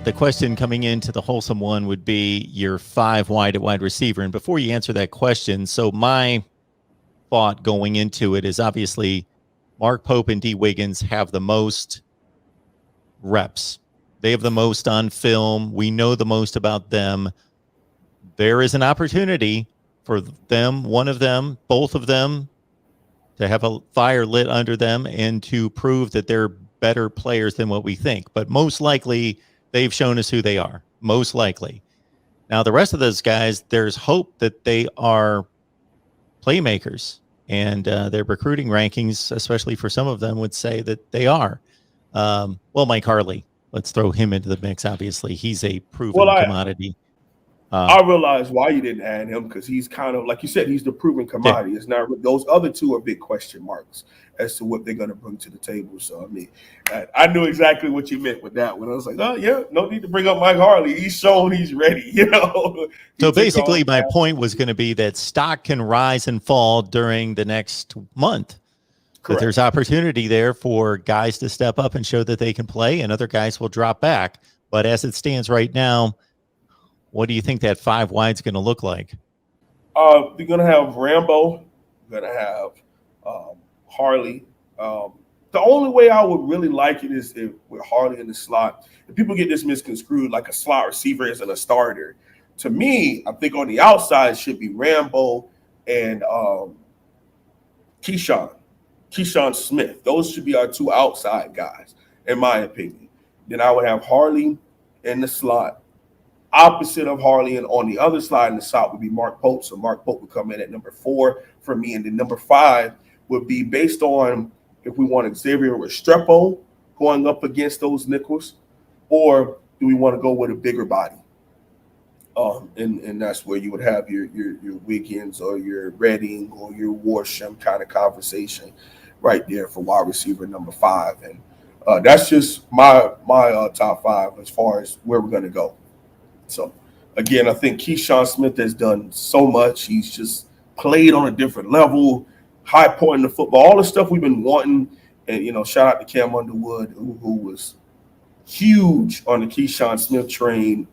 the question coming into the wholesome one would be your 5 wide at wide receiver. And before you answer that question, so my thought going into it is obviously Mark Pope and D. Wiggins have the most reps. They have the most on film. We know the most about them. There is an opportunity for them, one of them, both of them, to have a fire lit under them and to prove that they're better players than what we think. But most likely, they've shown us who they are. Most likely. Now, the rest of those guys, there's hope that they are playmakers. And their recruiting rankings, especially for some of them, would say that they are. Well, Mike Harley, let's throw him into the mix. Obviously, he's a proven commodity. I realize why you didn't add him, because he's kind of, like you said, he's the proven commodity. It's not, those other two are big question marks as to what they're going to bring to the table. So, I mean, I knew exactly what you meant with that one. I was like, oh, yeah, no need to bring up Mike Harley. He's shown he's ready, you know. So basically, my point was going to be that stock can rise and fall during the next month. Correct. That there's opportunity there for guys to step up and show that they can play, and other guys will drop back. But as it stands right now, what do you think that 5 wide is going to look like? We're going to have Rambo. We're going to have Harley. The only way I would really like it is if with Harley in the slot. And people get this misconstrued like a slot receiver isn't a starter. To me, I think on the outside should be Rambo and Keyshawn Smith. Those should be our 2 outside guys, in my opinion. Then I would have Harley in the slot. Opposite of Harley, and on the other side in the slot would be Mark Pope. So Mark Pope would come in at number 4 for me. And then number 5 would be based on if we want Xavier Restrepo going up against those nickels, or do we want to go with a bigger body? And that's where you would have your Wiggins or your Redding or your Warsham kind of conversation right there for wide receiver number 5. And that's just my top 5 as far as where we're going to go. So, again, I think Keyshawn Smith has done so much. He's just played on a different level, high point in the football, all the stuff we've been wanting. And, you know, shout out to Cam Underwood, who was huge on the Keyshawn Smith train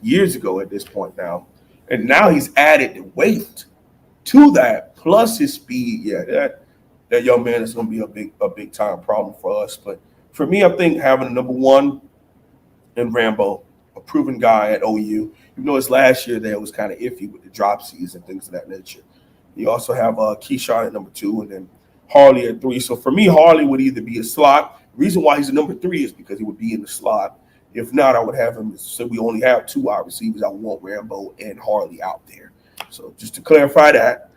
years ago at this point now. And now he's added the weight to that, plus his speed. Yeah, that young man is going to be a big time problem for us. But for me, I think having a number 1 in Rambo, a proven guy at OU. You know, his last year there was kind of iffy with the dropsies and things of that nature. You also have Keyshawn at number 2 and then Harley at 3. So for me, Harley would either be a slot. The reason why he's a number 3 is because he would be in the slot. If not, I would have him. So we only have 2 wide receivers. I would want Rambo and Harley out there. So just to clarify that.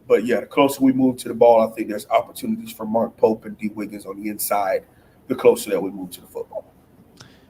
But yeah, the closer we move to the ball, I think there's opportunities for Mark Pope and D. Wiggins on the inside, the closer that we move to the football.